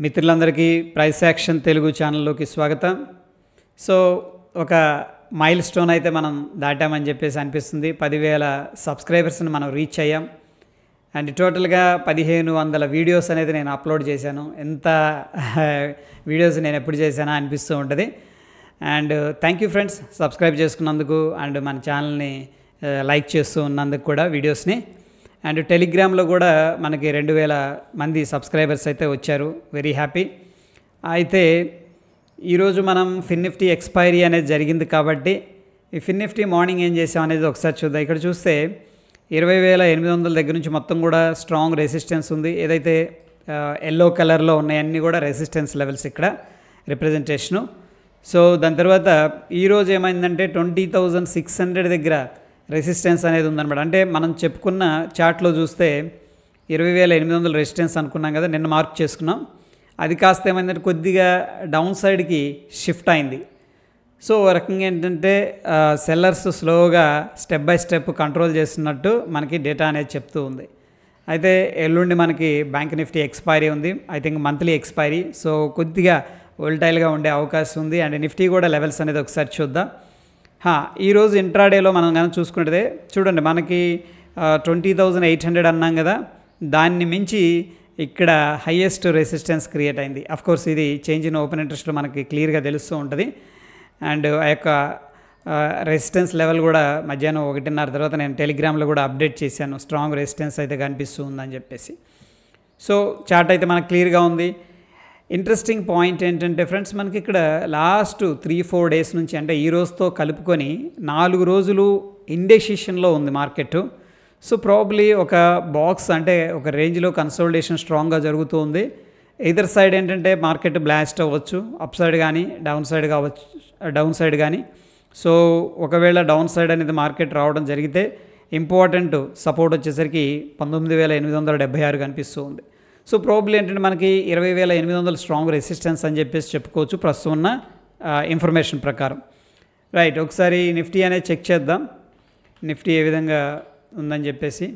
మిత్రులందరికీ price action Telugu ఛానల్లోకి స్వాగతం. సో ఒక మైల్ స్టోన్ అయితే మనం దాటామని చెప్పేసి అనిపిస్తుంది. 10,000 సబ్స్క్రైబర్స్ని మనం రీచ్ అయ్యాం. అండ్ టోటల్గా 1,500 వీడియోస్ అనేది నేను అప్లోడ్ చేశాను. ఎంత వీడియోస్ నేను ఎప్పుడు చేశానా అనిపిస్తూ ఉంటుంది. And thank you friends, subscribe చేసుకున్నందుకు అండ్ మన ఛానల్ని లైక్ చేస్తూ ఉన్నందుకు కూడా వీడియోస్ని. అండ్ టెలిగ్రామ్లో కూడా మనకి 2,000 మంది సబ్స్క్రైబర్స్ అయితే వచ్చారు. Very happy. అయితే ఈరోజు మనం ఫిన్ నిఫ్టీ ఎక్స్పైరీ అనేది జరిగింది కాబట్టి ఈ ఫిన్ నిఫ్టీ మార్నింగ్ ఏం చేసాం అనేది ఒకసారి చూద్దాం. ఇక్కడ చూస్తే 20,800 దగ్గర నుంచి మొత్తం కూడా స్ట్రాంగ్ రెసిస్టెన్స్ ఉంది. ఏదైతే ఎల్లో కలర్లో ఉన్నాయన్నీ కూడా రెసిస్టెన్స్ లెవెల్స్ ఇక్కడ రిప్రజెంటేషను. సో దాని తర్వాత ఈరోజు ఏమైందంటే 20,600 దగ్గర రెసిస్టెన్స్ అనేది ఉందన్నమాట. అంటే మనం చెప్పుకున్న చార్ట్లో చూస్తే 20,800 రెసిస్టెన్స్ అనుకున్నాం కదా, నిన్న మార్క్ చేసుకున్నాం. అది కాస్త ఏమైందంటే కొద్దిగా డౌన్ సైడ్కి షిఫ్ట్ అయింది. సో ఒక రకంగా ఏంటంటే సెల్లర్స్ స్లోగా స్టెప్ బై స్టెప్ కంట్రోల్ చేస్తున్నట్టు మనకి డేటా అనేది చెప్తూ ఉంది. అయితే ఎల్లుండి మనకి బ్యాంక్ నిఫ్టీ ఎక్స్పైరీ ఉంది. I think monthly expiry. So కొద్దిగా వోల్టైల్గా ఉండే అవకాశం ఉంది. అండ్ నిఫ్టీ కూడా లెవెల్స్ అనేది ఒకసారి చూద్దాం. ఈరోజు ఇంట్రాడేలో మనం కనుక చూసుకుంటే చూడండి, మనకి 20,800 అన్నాం కదా, దాన్ని మించి ఇక్కడ హైయెస్ట్ రెసిస్టెన్స్ క్రియేట్ అయింది. అఫ్కోర్స్ ఇది చేంజ్ ఇన్ ఓపెన్ ఇంట్రెస్ట్లో మనకి క్లియర్గా తెలుస్తూ ఉంటుంది. అండ్ ఆ యొక్క రెసిస్టెన్స్ లెవెల్ కూడా మధ్యాహ్నం 1:30 తర్వాత నేను టెలిగ్రామ్లో కూడా అప్డేట్ చేశాను. స్ట్రాంగ్ రెసిస్టెన్స్ అయితే కనిపిస్తూ ఉందని చెప్పేసి. సో చార్ట్ అయితే మనకు క్లియర్గా ఉంది. ఇంట్రెస్టింగ్ పాయింట్ ఏంటంటే ఫ్రెండ్స్, మనకి ఇక్కడ లాస్ట్ 3-4 డేస్ నుంచి, అంటే ఈ రోజుతో కలుపుకొని 4 రోజులు ఇండెసిషన్లో ఉంది మార్కెట్. సో ప్రాబ్లీ ఒక బాక్స్ అంటే ఒక రేంజ్లో కన్సోలిడేషన్ స్ట్రాంగ్గా జరుగుతూ ఉంది. ఇదర్ సైడ్ ఏంటంటే మార్కెట్ బ్లాస్ట్ అవ్వచ్చు, అప్ సైడ్ కానీ డౌన్ సైడ్ కావచ్చు, డౌన్ సైడ్ కానీ. సో ఒకవేళ డౌన్ సైడ్ అనేది మార్కెట్ రావడం జరిగితే ఇంపార్టెంట్ సపోర్ట్ వచ్చేసరికి 19,876 కనిపిస్తూ ఉంది. సో ప్రాబ్లీ ఏంటంటే మనకి 20,800 స్ట్రాంగ్ రెసిస్టెన్స్ అని చెప్పేసి చెప్పుకోవచ్చు ప్రస్తుతం ఉన్న ఇన్ఫర్మేషన్ ప్రకారం. రైట్, ఒకసారి నిఫ్టీ అనేది చెక్ చేద్దాం. నిఫ్టీ ఏ విధంగా ఉందని చెప్పేసి.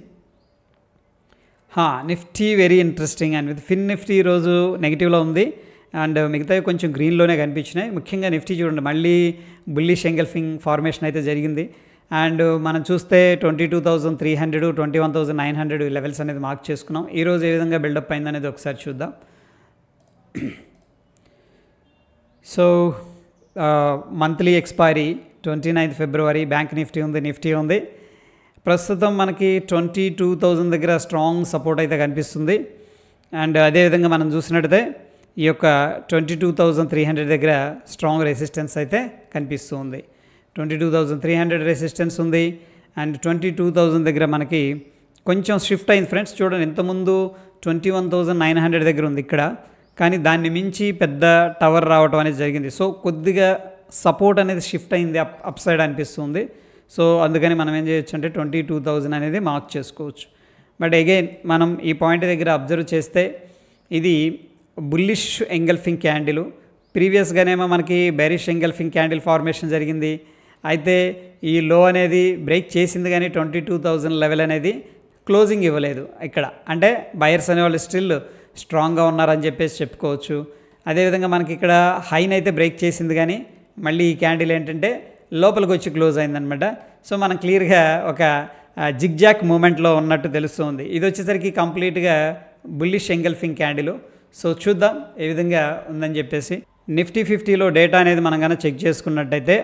Nifty very interesting. And Fin Nifty ఈరోజు నెగిటివ్లో ఉంది. అండ్ మిగతావి కొంచెం గ్రీన్లోనే కనిపించినాయి. ముఖ్యంగా నిఫ్టీ చూడండి, మళ్ళీ బుల్లిష్ ఎంగల్ఫింగ్ ఫార్మేషన్ అయితే జరిగింది. అండ్ మనం చూస్తే 22,300, 21,900 లెవెల్స్ అనేది మార్క్ చేసుకున్నాం. ఈరోజు ఏ విధంగా బిల్డప్ అయింది అనేది ఒకసారి చూద్దాం. సో మంత్లీ ఎక్స్పైరీ 29th ఫిబ్రవరి. బ్యాంక్ నిఫ్టీ ఉంది, నిఫ్టీ ఉంది. ప్రస్తుతం మనకి 22,000 దగ్గర స్ట్రాంగ్ సపోర్ట్ అయితే కనిపిస్తుంది. అండ్ అదేవిధంగా మనం చూసినట్టయితే ఈ యొక్క 22,300 దగ్గర స్ట్రాంగ్ రెసిస్టెన్స్ అయితే కనిపిస్తూ ఉంది. 22,300 రెసిస్టెన్స్ ఉంది. అండ్ 22,000 దగ్గర మనకి కొంచెం షిఫ్ట్ అయింది ఫ్రెండ్స్. చూడండి, ఇంతకుముందు 21,900 దగ్గర ఉంది ఇక్కడ, కానీ దాన్ని మించి పెద్ద టవర్ రావడం అనేది జరిగింది. సో కొద్దిగా సపోర్ట్ అనేది షిఫ్ట్ అయింది, అప్ సైడ్ అనిపిస్తుంది. సో అందుకని మనం ఏం చేయొచ్చు అంటే 22,000 అనేది మార్క్ చేసుకోవచ్చు. బట్ అగైన్ మనం ఈ పాయింట్ దగ్గర అబ్జర్వ్ చేస్తే ఇది బుల్లిష్ ఎంగల్ఫింగ్ క్యాండిల్. ప్రీవియస్గానేమో మనకి బెరిష్ ఎంగల్ఫింగ్ క్యాండిల్ ఫార్మేషన్ జరిగింది. అయితే ఈ లో అనేది బ్రేక్ చేసింది, కానీ 22,000 లెవెల్ అనేది క్లోజింగ్ ఇవ్వలేదు ఇక్కడ. అంటే బయర్స్ అనేవాళ్ళు స్టిల్ స్ట్రాంగ్గా ఉన్నారని చెప్పేసి చెప్పుకోవచ్చు. అదేవిధంగా మనకి ఇక్కడ హైన్ అయితే బ్రేక్ చేసింది, కానీ మళ్ళీ ఈ క్యాండిల్ ఏంటంటే లోపలికి వచ్చి క్లోజ్ అయిందనమాట. సో మనం క్లియర్గా ఒక జిగ్జాక్ మూమెంట్లో ఉన్నట్టు తెలుస్తుంది. ఇది వచ్చేసరికి కంప్లీట్గా బుల్లిష్ ఎంగల్ఫింగ్ క్యాండిల్. సో చూద్దాం ఏ విధంగా ఉందని చెప్పేసి. నిఫ్టీ 50లో డేటా అనేది మనం కనుక చెక్ చేసుకున్నట్టయితే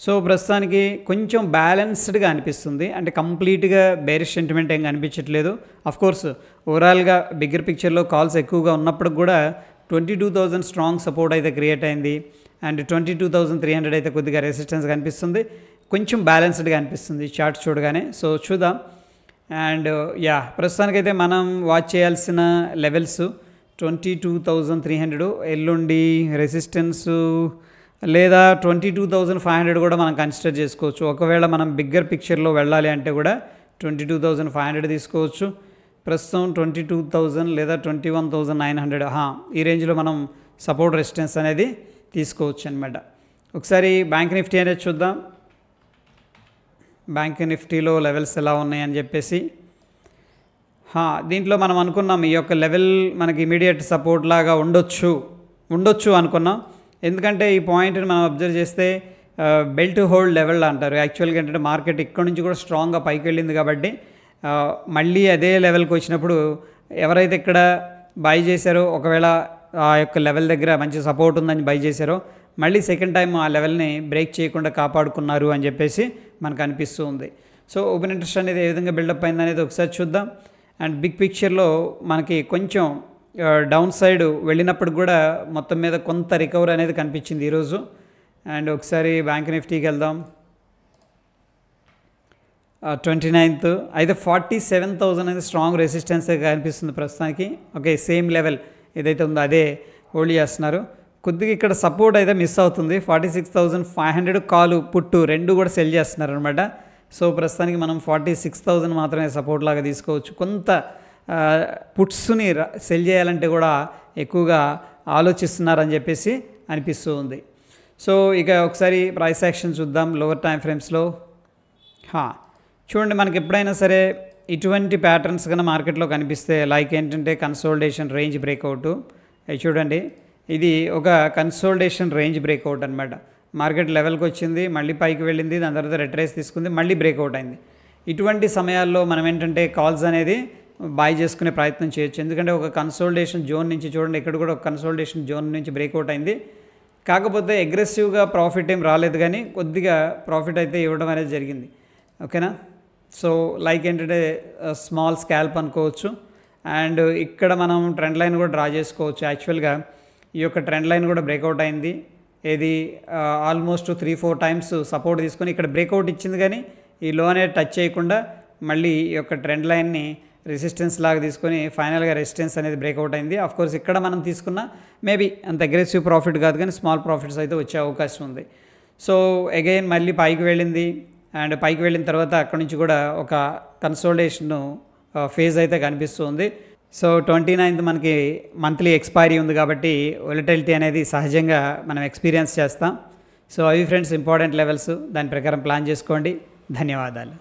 సో ప్రస్తుతానికి కొంచెం బ్యాలెన్స్డ్గా అనిపిస్తుంది. అంటే కంప్లీట్గా బేరిష్ సెంటిమెంట్ ఏం కనిపించట్లేదు. అఫ్కోర్స్ ఓవరాల్గా బిగ్గర్ పిక్చర్లో కాల్స్ ఎక్కువగా ఉన్నప్పుడు కూడా 22,000 స్ట్రాంగ్ సపోర్ట్ అయితే క్రియేట్ అయింది. అండ్ 22,300 అయితే కొద్దిగా రెసిస్టెన్స్ కనిపిస్తుంది. కొంచెం బ్యాలెన్స్డ్గా అనిపిస్తుంది చార్ట్ చూడగానే. సో చూద్దాం. అండ్ ప్రస్తుతానికైతే మనం వాచ్ చేయాల్సిన లెవెల్స్ 22,300, ఎల్లుండి రెసిస్టెన్స్, లేదా 22,500 కూడా మనం కన్సిడర్ చేసుకోవచ్చు. ఒకవేళ మనం బిగ్గర్ పిక్చర్లో వెళ్ళాలి అంటే కూడా 22,500 తీసుకోవచ్చు. ప్రస్తుతం 22,000 లేదా 21,900 ఈ రేంజ్లో మనం సపోర్ట్ రెసిస్టెన్స్ అనేది తీసుకోవచ్చు అనమాట. ఒకసారి బ్యాంక్ నిఫ్టీ అనేది చూద్దాం. బ్యాంక్ నిఫ్టీలో లెవెల్స్ ఎలా ఉన్నాయని చెప్పేసి. దీంట్లో మనం అనుకున్నాం ఈ యొక్క లెవెల్ మనకి ఇమీడియట్ సపోర్ట్ లాగా ఉండొచ్చు అనుకున్నాం. ఎందుకంటే ఈ పాయింట్ని మనం అబ్జర్వ్ చేస్తే బెల్ట్ హోల్డ్ లెవెల్ అంటారు. యాక్చువల్గా ఏంటంటే మార్కెట్ ఇక్కడ నుంచి కూడా స్ట్రాంగ్గా పైకి వెళ్ళింది కాబట్టి మళ్ళీ అదే లెవెల్కి వచ్చినప్పుడు ఎవరైతే ఇక్కడ బై చేశారో, ఒకవేళ ఆ యొక్క లెవెల్ దగ్గర మంచి సపోర్ట్ ఉందని బై చేశారో, మళ్ళీ సెకండ్ టైం ఆ లెవెల్ని బ్రేక్ చేయకుండా కాపాడుకున్నారు అని చెప్పేసి మనకు అనిపిస్తూ ఉంది. సో ఓపెన్ ఇంట్రెస్ట్ అనేది ఏ విధంగా బిల్డప్ అయింది అనేది ఒకసారి చూద్దాం. అండ్ బిగ్ పిక్చర్లో మనకి కొంచెం డౌన్ సైడ్ వెళ్ళినప్పుడు కూడా మొత్తం మీద కొంత రికవర్ అనేది కనిపించింది ఈరోజు. అండ్ ఒకసారి బ్యాంక్ నిఫ్టీకి వెళ్దాం. 29th అయితే 47,000 అనేది స్ట్రాంగ్ రెసిస్టెన్స్ కనిపిస్తుంది ప్రస్తుతానికి. ఓకే, సేమ్ లెవెల్ ఏదైతే ఉందో అదే హోల్డ్ చేస్తున్నారు. కొద్దిగా ఇక్కడ సపోర్ట్ అయితే మిస్ అవుతుంది. 46,500 కాలు పుట్టు రెండు కూడా సెల్ చేస్తున్నారు అనమాట. సో ప్రస్తుతానికి మనం 46,000 మాత్రమే సపోర్ట్ లాగా తీసుకోవచ్చు. కొంత పుట్స్ని సెల్ చేయాలంటే కూడా ఎక్కువగా ఆలోచిస్తున్నారని చెప్పేసి అనిపిస్తూ ఉంది. సో ఇక ఒకసారి ప్రైస్ యాక్షన్ చూద్దాం లోవర్ టైం ఫ్రేమ్స్లో. చూడండి, మనకి ఎప్పుడైనా సరే ఇటువంటి ప్యాటర్న్స్ కన్నా మార్కెట్లో కనిపిస్తే లైక్ ఏంటంటే కన్సోలిడేషన్ రేంజ్ బ్రేక్అవుట్. అది చూడండి, ఇది ఒక కన్సోలిడేషన్ రేంజ్ బ్రేక్అవుట్ అనమాట. మార్కెట్ లెవెల్కి వచ్చింది, మళ్ళీ పైకి వెళ్ళింది, దాని తర్వాత రిట్రేస్ తీసుకుంది, మళ్ళీ బ్రేక్అవుట్ అయింది. ఇటువంటి సమయాల్లో మనం ఏంటంటే కాల్స్ అనేది బై చేసుకునే ప్రయత్నం చేయొచ్చు. ఎందుకంటే ఒక కన్సోలిడేషన్ జోన్ నుంచి చూడండి, ఇక్కడ కూడా ఒక కన్సోలిడేషన్ జోన్ నుంచి బ్రేక్అవుట్ అయింది. కాకపోతే అగ్రెసివ్గా ప్రాఫిట్ ఏం రాలేదు, కానీ కొద్దిగా ప్రాఫిట్ అయితే ఇవ్వడం అనేది జరిగింది. ఓకేనా? సో లైక్ ఏంటంటే స్మాల్ స్కాల్ప్ అనుకోవచ్చు. అండ్ ఇక్కడ మనం ట్రెండ్ లైన్ కూడా డ్రా చేసుకోవచ్చు. యాక్చువల్గా ఈ యొక్క ట్రెండ్ లైన్ కూడా బ్రేక్అవుట్ అయింది. ఇది ఆల్మోస్ట్ 3-4 టైమ్స్ సపోర్ట్ తీసుకొని ఇక్కడ బ్రేక్అవుట్ ఇచ్చింది, కానీ ఈ లో అనేది టచ్ చేయకుండా మళ్ళీ ఈ యొక్క ట్రెండ్ లైన్ని రెసిస్టెన్స్ లాగా తీసుకొని ఫైనల్గా రెసిస్టెన్స్ అనేది బ్రేక్అవుట్ అయింది. ఆఫ్కోర్స్ ఇక్కడ మనం తీసుకున్న మేబీ అంత అగ్రెసివ్ ప్రాఫిట్ కాదు, కానీ స్మాల్ ప్రాఫిట్స్ అయితే వచ్చే అవకాశం ఉంది. సో అగైన్ మళ్ళీ పైకి వెళ్ళింది. అండ్ పైకి వెళ్ళిన తర్వాత అక్కడ నుంచి కూడా ఒక కన్సోలిడేషన్ ఫేజ్ అయితే కనిపిస్తుంది. సో 29th మనకి మంత్లీ ఎక్స్పైరీ ఉంది కాబట్టి వొలటిలిటీ అనేది సహజంగా మనం ఎక్స్పీరియన్స్ చేస్తాం. సో అవి ఫ్రెండ్స్ ఇంపార్టెంట్ లెవెల్స్, దాని ప్రకారం ప్లాన్ చేసుకోండి. ధన్యవాదాలు.